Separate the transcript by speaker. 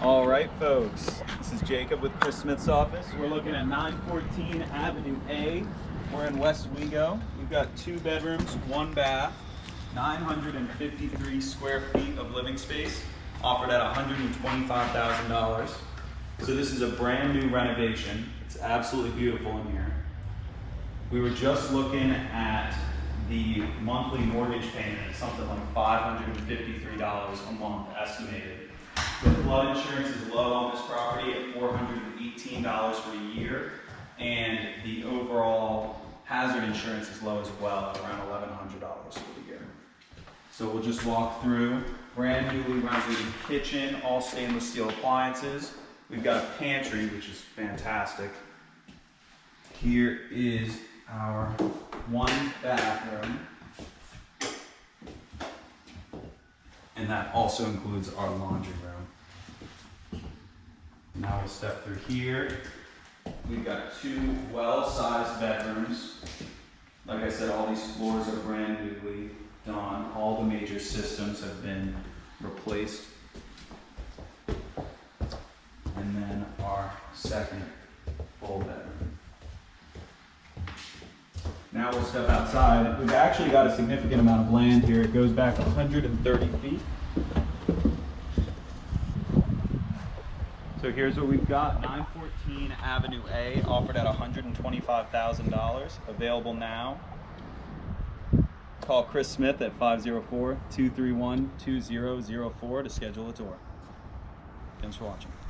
Speaker 1: All right, folks, this is Jacob with Chris Smith's office. We're looking at 914 Avenue A. We're in Westwego. We've got 2 bedrooms, 1 bath, 953 square feet of living space, offered at $125,000. So this is a brand new renovation. It's absolutely beautiful in here. We were just looking at the monthly mortgage payment. It's something like $553 a month estimated. The flood insurance is low on this property at $418 for a year, and the overall hazard insurance is low as well at around $1,100 for the year. So we'll just walk through. Brand newly renovated kitchen, all stainless steel appliances. We've got a pantry, which is fantastic. Here is our 1 bathroom. And that also includes our laundry room. Now we'll step through here. We've got 2 well-sized bedrooms. Like I said, all these floors are brand newly done. All the major systems have been replaced. And then our second full bedroom. Now we'll step outside. We've actually got a significant amount of land here. It goes back 130 feet. So here's what we've got, 914 Avenue A, offered at $125,000, available now. Call Chris Smith at 504-231-2004 to schedule a tour. Thanks for watching.